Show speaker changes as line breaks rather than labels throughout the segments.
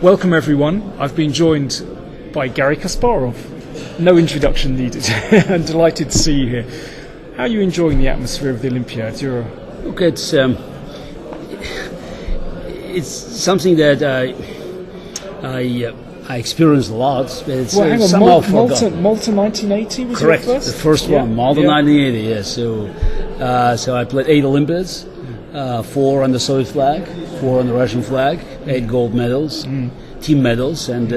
Welcome everyone. I've been joined by Garry Kasparov. No introduction needed. I'm delighted to see you here. How are you enjoying the atmosphere of the Olympiad?
Look, it's something that I experienced a lot, but it's
hang on,
somehow forgotten.
Malta 1980 was
Correct,
your first?
the first one, Malta 1980, yes. So I played 8 Olympiads, 4 on the Soviet flag, 4 on the Russian flag, 8 gold medals, team medals, and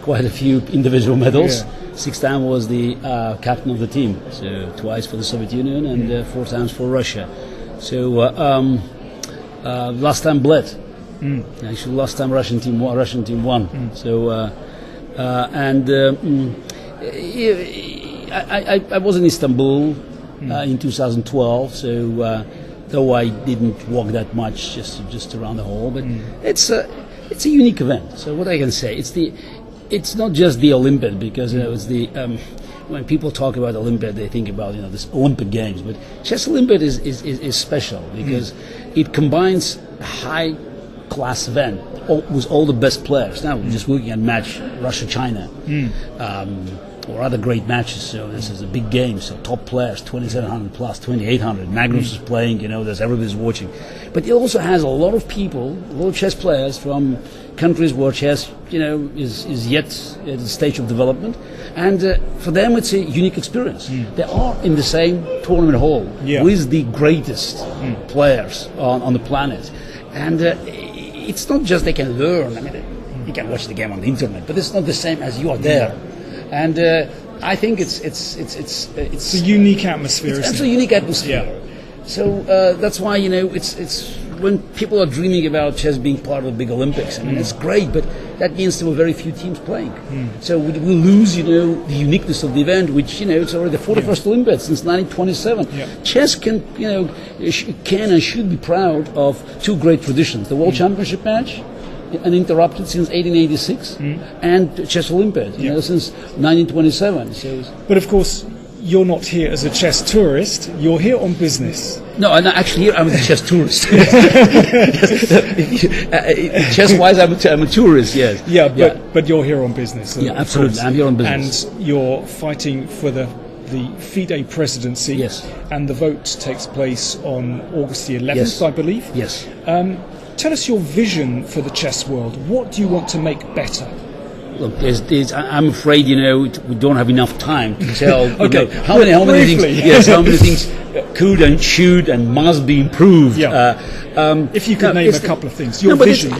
quite a few individual medals.
Yeah.
6 times was the captain of the team, so twice for the Soviet Union and 4 times for Russia. So last time bled. Actually, last time Russian team won. So I was in Istanbul in 2012. So though I didn't walk that much, just around the hall, but it's a unique event. So what I can say, it's not just the Olympiad, because it's the when people talk about Olympiad, they think about this Olympic Games, but Chess Olympiad is special because it combines high class event with all the best players. Now we're just looking at match Russia-China or other great matches. So this is a big game. So top players, 2,700 plus, 2,800. Magnus is playing. There's everybody's watching. But it also has a lot of people, a lot of chess players from countries where chess, is yet at the stage of development. And for them, it's a unique experience. They are in the same tournament hall with the greatest players on the planet. And it's not just they can learn. I mean, you can watch the game on the internet, but it's not the same as you are there. And I think it's
a unique atmosphere.
It's a unique atmosphere. Yeah. So that's why it's when people are dreaming about chess being part of the big Olympics. I mean, it's great, but that means there were very few teams playing. So we lose, the uniqueness of the event, which it's already the 41st Olympiad since 1927. Yeah. Chess can and should be proud of 2 great traditions: the World Championship match, uninterrupted since 1886, and Chess Olympiad, since 1927. So,
but of course, you're not here as a chess tourist. You're here on business.
No, actually here I'm a chess tourist. Chess-wise, I'm a tourist. Yes.
Yeah, but you're here on business.
Yeah, absolutely. I'm here on business.
And you're fighting for the FIDE presidency.
Yes.
And the vote takes place on August the 11th, I believe.
Yes.
Tell us your vision for the chess world. What do you want to make better?
Look, I'm afraid we don't have enough time to tell. How many things could and should and must be improved.
Yeah. If you could name a couple of things, your vision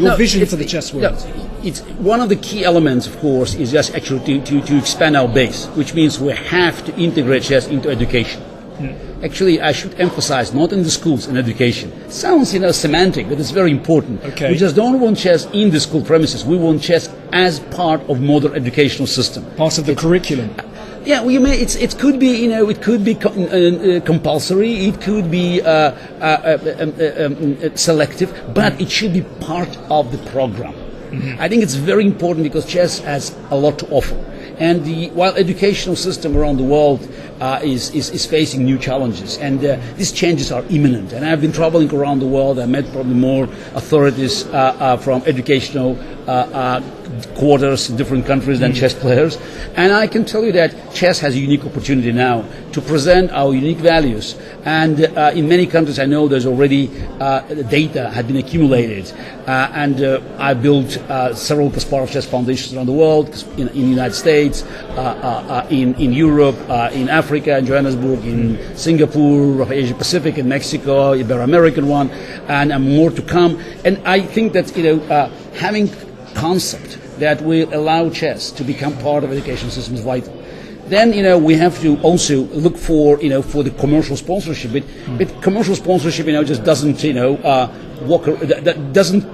for the chess world.
It's one of the key elements, of course, is just actually to expand our base, which means we have to integrate chess into education. Actually, I should emphasize, not in the schools, in education. It sounds, semantic, but it's very important.
Okay.
We just don't want chess in the school premises. We want chess as part of modern educational system.
Part of the curriculum.
Yeah, it could be, it could be compulsory. It could be selective, but it should be part of the program. I think it's very important because chess has a lot to offer. And while educational system around the world is facing new challenges, and these changes are imminent. And I've been traveling around the world. I met probably more authorities from educational quarters in different countries than chess players. And I can tell you that chess has a unique opportunity now to present our unique values. And in many countries, I know there's already data had been accumulated. And I built several Kasparov Chess Foundations around the world, in the United States, in Europe, in Africa, in Johannesburg, in Singapore, Asia Pacific, in Mexico, Ibero-American one, and more to come. And I think that having concept that will allow chess to become part of education system is vital. Then we have to also look for for the commercial sponsorship. But commercial sponsorship just doesn't that doesn't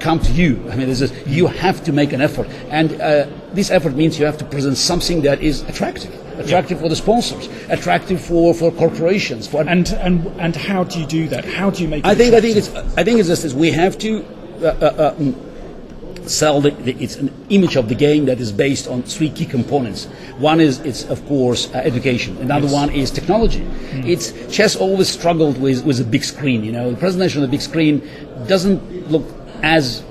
come to you. I mean, you have to make an effort, and this effort means you have to present something that is attractive for the sponsors, attractive for corporations.
And how do you do that? How do you make it
I think it's just this. We have to sell it's an image of the game that is based on 3 key components. One is it's of course education. Another one is technology. It's chess always struggled with a big screen. The presentation of the big screen doesn't look as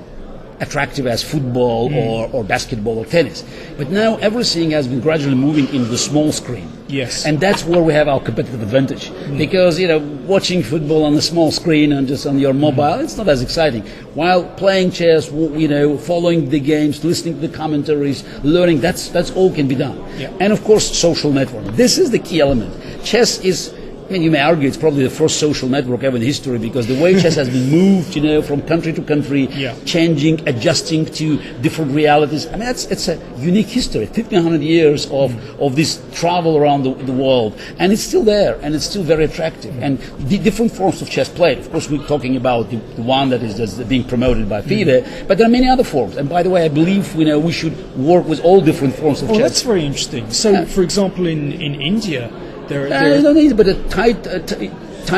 attractive as football or basketball or tennis. But now everything has been gradually moving into the small screen.
Yes.
And that's where we have our competitive advantage. Because, watching football on a small screen and just on your mobile, it's not as exciting. While playing chess, following the games, listening to the commentaries, learning, that's all can be done.
Yeah.
And of course, social networking. This is the key element. Chess is, you may argue it's probably the first social network ever in history, because the way chess has been moved, from country to country, changing, adjusting to different realities. I mean, it's a unique history. 1,500 years of this travel around the world, and it's still there, and it's still very attractive. And the different forms of chess played. Of course, we're talking about the one that is just being promoted by FIDE, but there are many other forms. And by the way, I believe we should work with all different forms of chess.
Oh, that's very interesting. So, for example, in India, there
you don't need, but Thai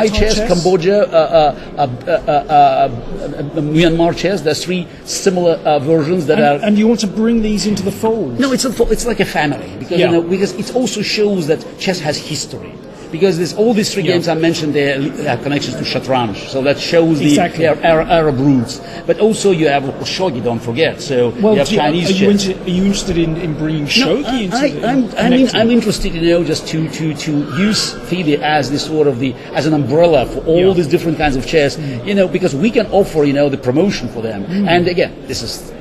chess, Cambodia, Myanmar chess. There's 3 similar versions that are.
And you want to bring these into the fold?
No, it's like a family, because because it also shows that chess has history. Because there's all these 3 games I mentioned, they have connections to Shatranj, so that shows their Arab roots. But also you have shogi, don't forget. So you have Chinese chess.
Are you interested in bringing shogi into
I'm interested, just to use FIDE as this sort of as an umbrella for all these different kinds of chess. Because we can offer the promotion for them. And again, this is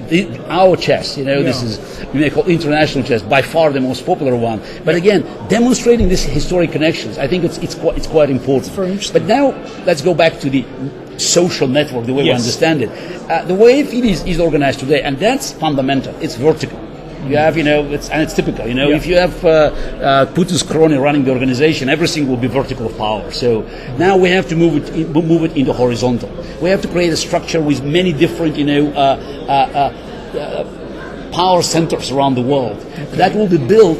our chess. This is, you may call international chess, by far the most popular one. But again, demonstrating these historic connections, I think it's quite important.
It's very interesting.
But now let's go back to the social network, the way we understand it. The way FIDE is organized today, and that's fundamental. It's vertical. You have, it's typical. If you have Putin's crony running the organization, everything will be vertical of power. So now we have to move it into horizontal. We have to create a structure with many different, power centers around the world. Okay. That will be built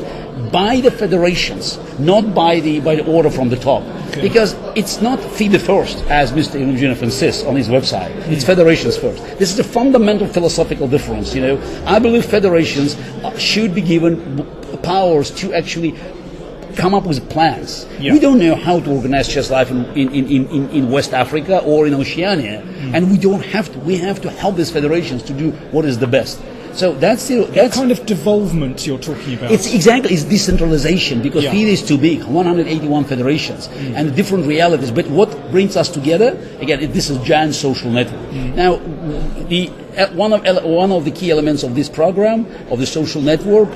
by the federations, not by the order from the top. Okay. Because it's not FIDE first, as Mr. Ilumjinov insists on his website. It's federations first. This is a fundamental philosophical difference. I believe federations should be given powers to actually come up with plans. We don't know how to organize chess life in West Africa or in Oceania, and we don't have to. We have to help these federations to do what is the best. So that's
kind of devolvement you're talking about.
It's decentralization, because FIDE is too big, 181 federations and different realities. But what brings us together? Again, this is a giant social network. Now, one of the key elements of this program, of the social network,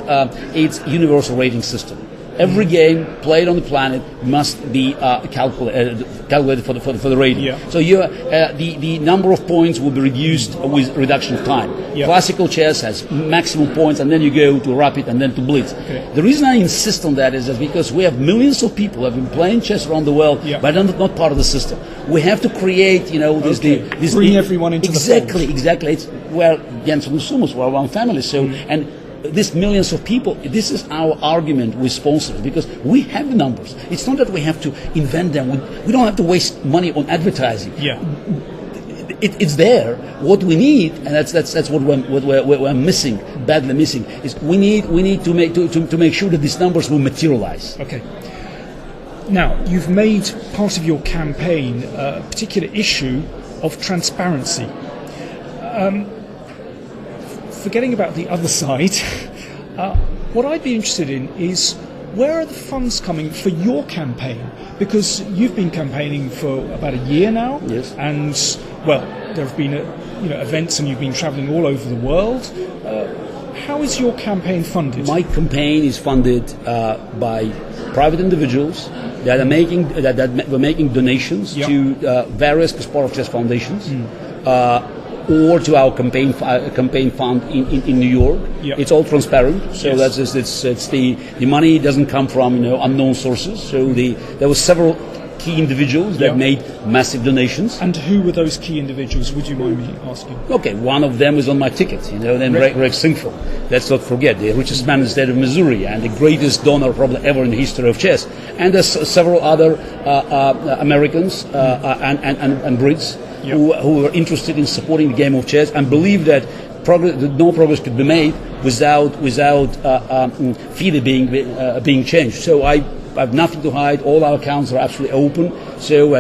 it's universal rating system. Every game played on the planet must be calculated for the rating. So the number of points will be reduced with reduction of time. Classical chess has maximum points, and then you go to rapid and then to blitz. Okay. The reason I insist on that is because we have millions of people who have been playing chess around the world, but are not part of the system. We have to create, this
bring everyone into the fold.
Exactly. It's Jens and Sumos were one family. So and these millions of people, this is our argument with sponsors, because we have the numbers. It's not that we have to invent them. We don't have to waste money on advertising. It's there. What we need, and that's what we're missing, badly missing, is we need to make sure that these numbers will materialize.
Okay. Now, you've made part of your campaign a particular issue of transparency. Forgetting about the other side, what I'd be interested in is, where are the funds coming for your campaign? Because you've been campaigning for about a year now, and there have been events, and you've been travelling all over the world. How is your campaign funded?
My campaign is funded by private individuals that were making donations to various Kasparov Chess foundations. Or to our campaign fund in New York. It's all transparent, so that's it's the money doesn't come from unknown sources. So there were several key individuals that made massive donations.
And who were those key individuals? Would you mind me asking?
Okay, one of them is on my ticket. Then Rex Sinquefield. Let's not forget, the richest man in the state of Missouri and the greatest donor probably ever in the history of chess. And there's several other Americans and Brits. Who were interested in supporting the game of chess and believe that no progress could be made without FIDE being changed. So I have nothing to hide. All our accounts are absolutely open. So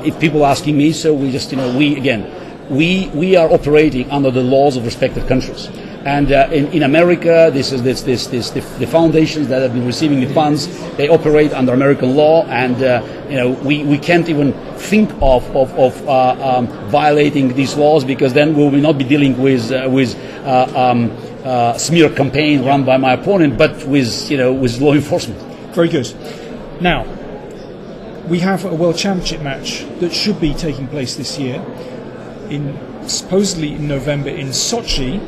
if people are asking me, so we just we again we are operating under the laws of respective countries. And in America, the foundations that have been receiving the funds, they operate under American law, and we can't even think of violating these laws, because then we will not be dealing with smear campaign run by my opponent, but with law enforcement.
Very good. Now, we have a World Championship match that should be taking place this year, supposedly in November in Sochi.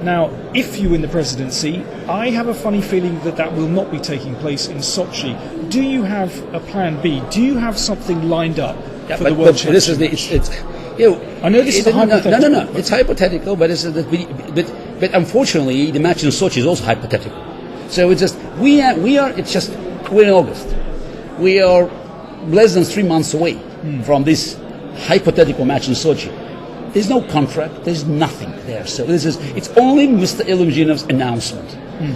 Now, if you win the presidency, I have a funny feeling that will not be taking place in Sochi. Do you have a plan B? Do you have something lined up for the World Championship? I know this is hypothetical.
No. It's hypothetical, but but unfortunately, the match in Sochi is also hypothetical. So it's just we're in August. We are less than 3 months away from this hypothetical match in Sochi. There's no contract. There's nothing there. So it's only Mr. Ilumjinov's announcement.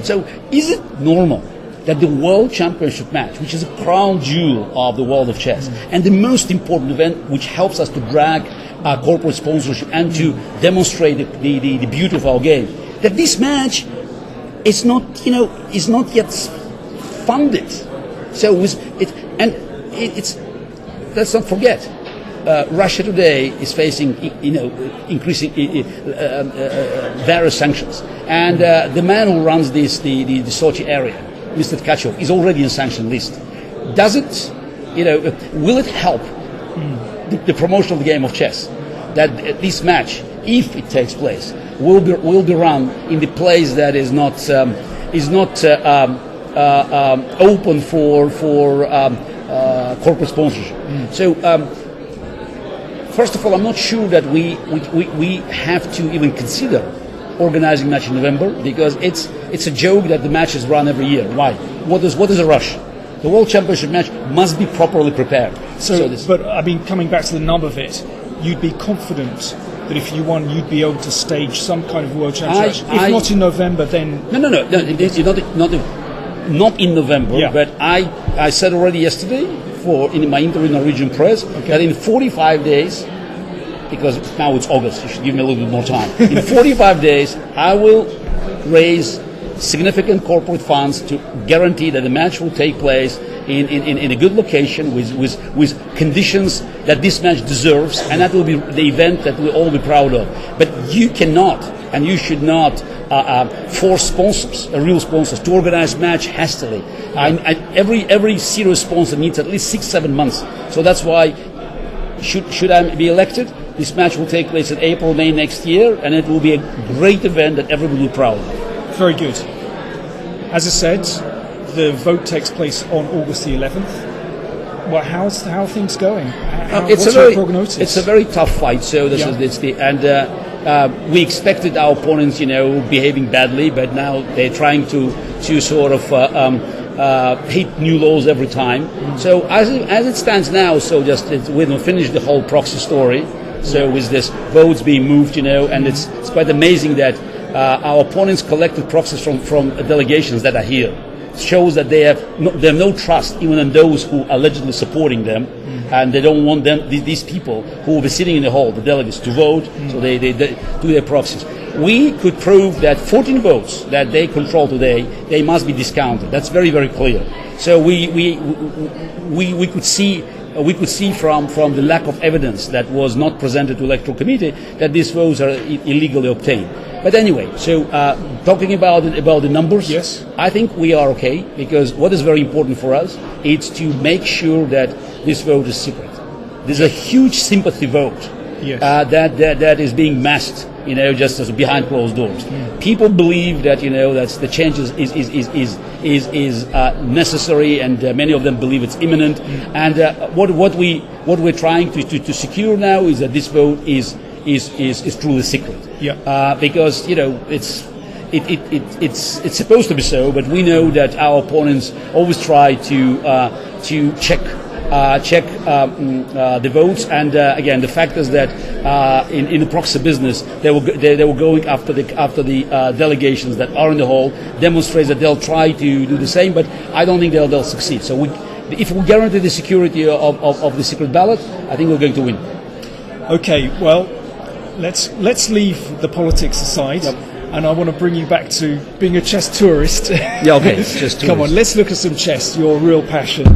So is it normal that the World Championship match, which is a crown jewel of the world of chess, and the most important event which helps us to drag corporate sponsorship and to demonstrate the beauty of our game, that this match is not yet funded. So let's not forget. Russia today is facing, increasing various sanctions, and the man who runs the Sochi area, Mr. Tkachov, is already in sanction list. Does it, will it help the promotion of the game of chess that this match, if it takes place, will be run in the place that is not open for corporate sponsorship? So. First of all, I'm not sure that we have to even consider organizing a match in November, because it's a joke that the match is run every year. Why? What is a rush? The World Championship match must be properly prepared.
But I mean, coming back to the nub of it, you'd be confident that if you won, you'd be able to stage some kind of World Championship match. If not in November, then
not in November.
Yeah.
But I said already yesterday, in my interview in Norwegian press, that in 45 days, because now it's August, you should give me a little bit more time. In 45 days, I will raise significant corporate funds to guarantee that the match will take place in a good location with conditions that this match deserves, and that will be the event that we'll all be proud of. But you cannot and you should not force sponsors, real sponsors, to organize match hastily. Every serious sponsor needs at least 6-7 months. So that's why, should I be elected, this match will take place in April, May next year, and it will be a great event that everybody will be proud of.
Very good. As I said, the vote takes place on August the 11th. Well, how are things going? What's your prognosis?
It's a very tough fight. So we expected our opponents, behaving badly, but now they're trying to sort of hit new laws every time. So as it stands now, we don't finish the whole proxy story. So with this votes being moved, and it's quite amazing that our opponents collected proxies from delegations that are here. It shows that they have no trust even in those who are allegedly supporting them, and they don't want these people who will be sitting in the hall, the delegates, to vote. So they do their proxies. We could prove that 14 votes that they control today, they must be discounted. That's very, very clear. So we could see. We could see from the lack of evidence that was not presented to electoral committee that these votes are illegally obtained. But anyway, so talking about the numbers,
yes,
I think we are okay, because what is very important for us is to make sure that this vote is secret. There's a huge sympathy vote,
yes,
that is being masked, just as behind closed doors. People believe that that's the change is necessary, and many of them believe it's imminent. And what we're trying to secure now is that this vote is truly secret.
Yeah.
Because it's supposed to be so, but we know that our opponents always try to check the votes, and again, the fact is that in the proxy business, they were going after the delegations that are in the hall, demonstrates that they'll try to do the same, but I don't think they'll succeed. So if we guarantee the security of the secret ballot, I think we're going to win.
Okay, well, let's leave the politics aside. Yep. And I want to bring you back to being a chess tourist.
Yeah, okay. Chess
Come on, let's look at some chess, your real passion.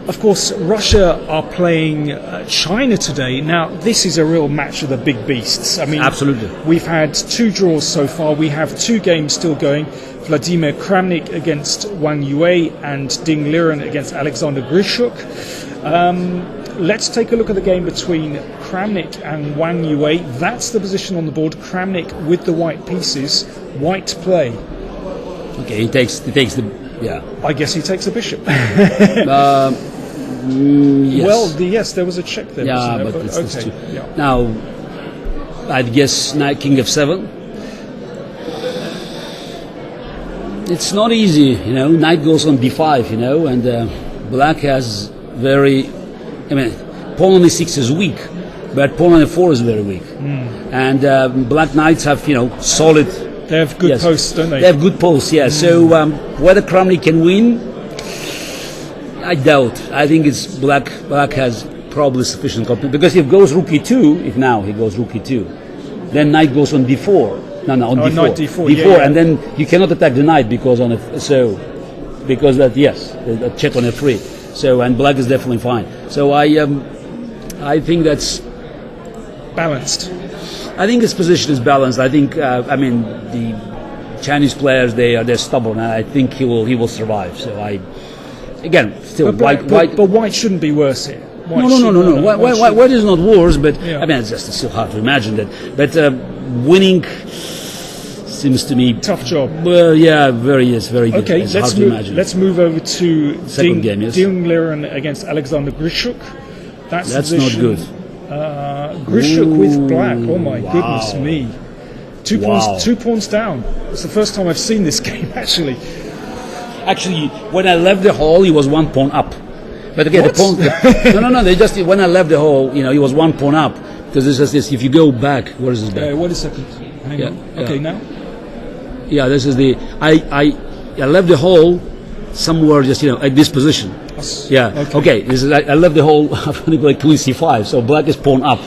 Of course, Russia are playing China today. Now, this is a real match of the big beasts. I mean,
absolutely.
We've had 2 draws so far. We have 2 games still going. Vladimir Kramnik against Wang Yue and Ding Liren against Alexander Grishuk. Let's take a look at the game between Kramnik and Wang Yue. That's the position on the board. Kramnik with the white pieces. White play.
Okay, he takes the, yeah.
I guess he takes the bishop.
Yes.
Well, yes, there was a check there.
Yeah,
wasn't there?
but it's
okay.
Yeah. Now, I'd guess knight king f7. It's not easy, Knight goes on b5, and black has very. I mean, pawn on e6 is weak, but pawn on e4 is very weak. And black knights have, solid.
They have good posts, don't they?
They have good posts, yeah. So whether Kramnik can win, I doubt. I think it's black. Black has probably sufficient competition because if goes rook e2, if he goes rook e2, then knight goes on d4. No, on d4.
Knight d4,
d4, and then you cannot attack the knight because because that a check on f3. So and black is definitely fine. So I think that's
balanced.
I think his position is balanced. I think the Chinese players they're stubborn, and I think he will survive. So still
but white shouldn't be worse here.
No. White is not worse, but it's still hard to imagine that. But winning seems to me
tough job.
Well, yeah, very good.
Okay, let's move over to
second game. Yes,
Ding Liren against Alexander Grishuk. That's
not good.
Grishuk with black. Oh my goodness me! 2 pawns down. It's the first time I've seen this game actually.
Actually, when I left the hall, he was 1 pawn up. But again, the pawn. No. They just when I left the hall, he was 1 pawn up because this is this. If you go back, where is this back?
Wait a second. Hang on. Okay, now.
Yeah, this is the. I left the hole somewhere just at this position. Yeah. Okay. This is I left the hole like queen c5. So black is pawn up.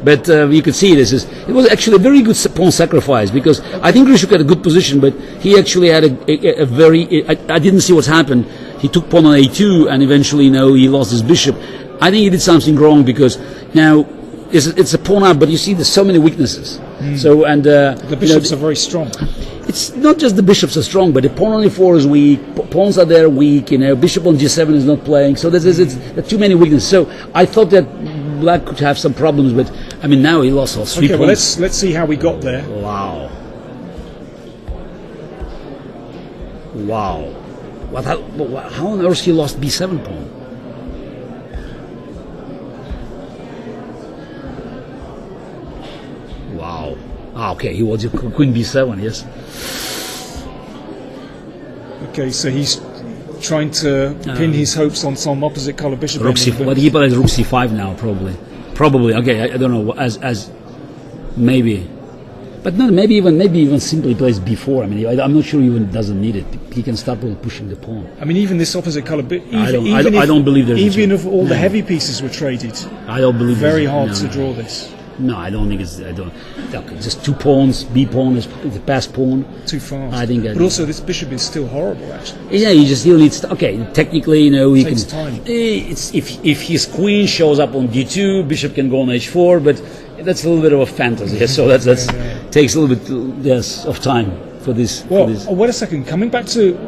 But you can see it was actually a very good pawn sacrifice because I think Grishuk had a good position, but he actually had a very. I didn't see what's happened. He took pawn on a2 and eventually he lost his bishop. I think he did something wrong because now it's a pawn up, but you see there's so many weaknesses. So and the
bishops are very strong.
It's not just the bishops are strong, but the pawn on e4 is weak. Pawns are there weak. Bishop on g7 is not playing. So there's too many weaknesses. So I thought that black could have some problems, but now he lost all 3 points.
Okay, well let's see how we got there.
Wow. How on earth he lost b7 pawn? Wow. Okay, he was queen b7, yes.
Okay, so he's trying to pin his hopes on some opposite color bishop.
Rook c5. But he plays rook c5 now, probably. Okay, I don't know. As maybe, but no. Maybe even simply plays b4. I'm not sure he even doesn't need it. He can start pushing the pawn.
Even this opposite color.
I don't believe there's.
Even if all the heavy pieces were traded,
I don't believe.
Very hard to draw this.
No, I don't think it's. Okay, just 2 pawns. B pawn is the pass pawn.
Too fast.
I think.
But also, this bishop is still horrible, actually.
Yeah, he just still needs. Okay, technically, he
takes
can.
Time.
It's if his queen shows up on d2, bishop can go on h4, but that's a little bit of a fantasy. So that's takes a little bit of time for this.
Wait a second. Coming back to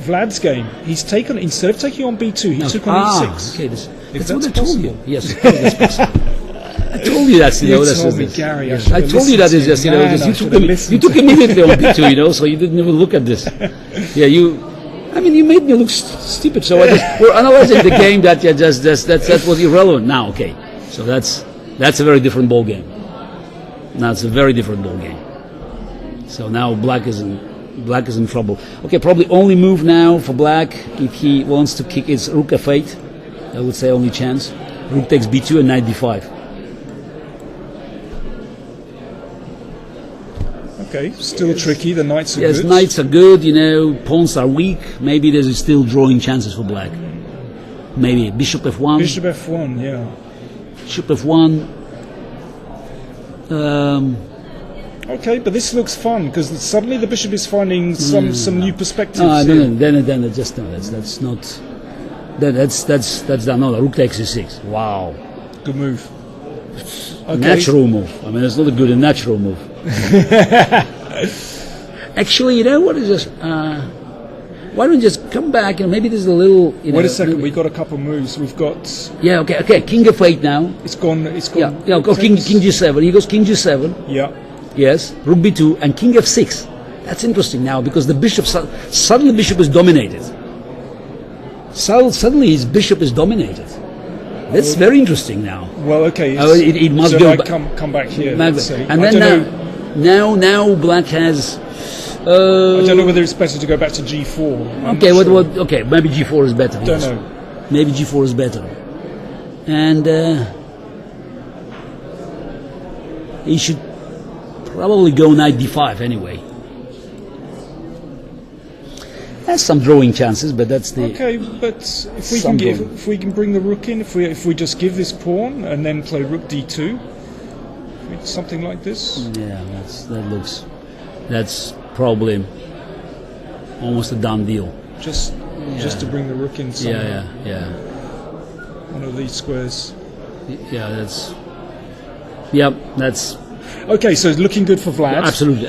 Vlad's game, he's taken instead of taking on b2, he took on e6.
Okay, that's what I told you. Yes, that's possible. I told you that.
You told me, Gary.
I told you that is just you took immediately on b2, so you didn't even look at this. Yeah, you made me look stupid. So we're analyzing the game that that was irrelevant. Now, okay, so that's a very different ball game. Now it's a very different ball game. So now black is in trouble. Okay, probably only move now for black if he wants to kick is rook f8. I would say only chance. Rook takes b2 and knight d5.
Okay, still tricky. The knights are good.
Yes, knights are good. Pawns are weak. Maybe there's still drawing chances for black. Maybe bishop f1.
Bishop f1, yeah.
Bishop f1.
Okay, but this looks fun because suddenly the bishop is finding some new perspectives.
No,
here.
then just no. That's not. That's done. No, rook takes e6. Wow,
Good move. Okay.
natural move. I mean, it's not a good and natural move. Actually, you know what is this? Why don't you just come back and maybe there's a little.
Wait a second. We've got a couple moves. We've got.
Yeah. Okay. King f8 now.
It's gone.
Yeah. Go king g7. He goes king g7.
Yeah.
Yes. Rook b2 and king f6. That's interesting now because the bishop suddenly bishop is dominated. Suddenly his bishop is dominated. That's very interesting now.
Well, okay.
It must
so
go
I come back here. Let's see.
And then now black has.
I don't know whether it's better to go back to g4.
Okay, okay, maybe g4 is better.
Don't know.
Maybe g4 is better. And he should probably go knight d5 anyway. Has some drawing chances, but that's the.
Okay, but if we can bring the rook in, if we just give this pawn and then play rook d2, something like this.
Yeah, that's probably almost a done deal.
Just to bring the rook in somewhere.
Yeah.
One of these squares.
Yeah, that's.
Okay, so it's looking good for Vlad.
Absolutely.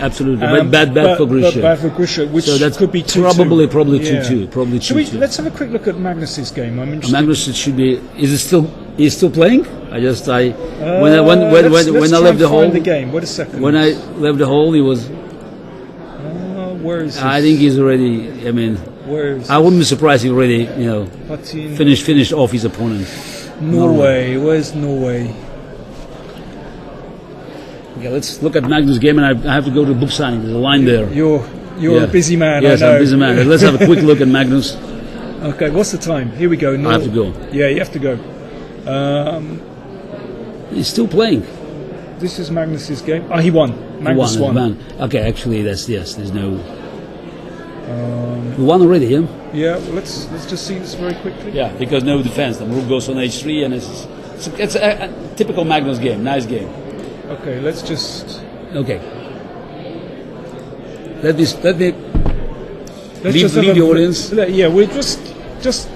Bad for Grisha.
Bad for Grisha, which
so that's
could be 2-2.
Probably 2-2. Probably 2-2.
Let's have a quick look at Magnus's game. I'm interested.
Magnus should be. Is he still playing? When I left the hole.
The game. Wait a second.
When I left the hole, he was.
Where is he?
I think he's already. I mean,
where is
I wouldn't be surprised if he already, finished off his opponent.
Norway. Where's Norway?
Okay, let's look at Magnus' game, and I have to go to book signing. There's a line there.
You're a busy man.
Yes,
I know.
I'm a busy man. Let's have a quick look at Magnus.
Okay, what's the time? Here we go.
I have to go.
Yeah, you have to go.
He's still playing.
This is Magnus's game. He won. Magnus won.
Okay, actually, there's no. We won already, yeah.
Yeah. Well, let's just see this very quickly.
Yeah, because no defense. The rook goes on h3, and it's a typical Magnus game. Nice game.
Okay, let's just.
Okay. Let me leave the audience.
Yeah, we'll just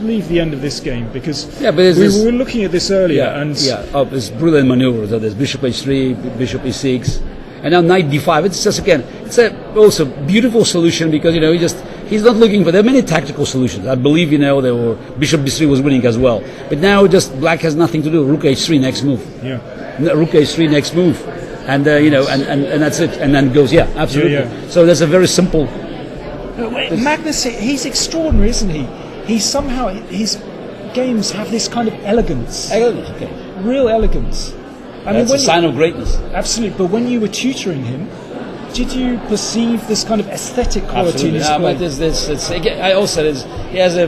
leave the end of this game because we were looking at this earlier
it's brilliant maneuver. So there's bishop h3, bishop e6, and now knight d5. It's just it's a also beautiful solution because he's not looking for. There are many tactical solutions. I believe there were bishop b3 was winning as well, but now just black has nothing to do. Rook h3 next move.
Yeah.
Rook h3 next move, and and that's it, and then goes absolutely.
Yeah.
So that's a very simple.
Magnus, he's extraordinary, isn't he? His games have this kind of elegance.
Okay.
Real elegance.
That's a sign of greatness.
Absolutely. But when you were tutoring him, did you perceive this kind of aesthetic quality in his play?
But I also he has a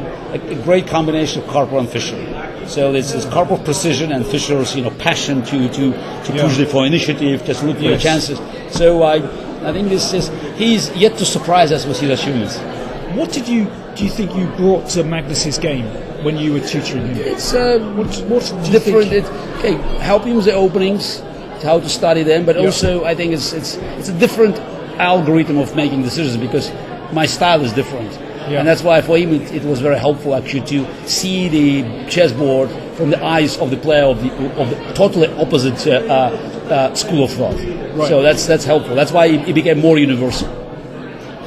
great combination of Karpov and Fischer. So there's Karpov precision and Fischer's passion to push for initiative, just look for the chances. So I think he's yet to surprise us with his achievements.
What do you think you brought to Magnus's game when you were tutoring him?
It's what's different. Helping with the openings, how to study them, but also I think it's a different algorithm of making decisions because my style is different. Yeah. And that's why for him it was very helpful actually to see the chessboard from the eyes of the player of the totally opposite school of thought. Right. So that's helpful. That's why it became more universal.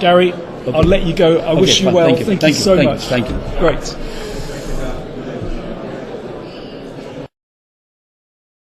Gary, I'll let you go. I wish you well. Thank you so much.
Thank you.
Great.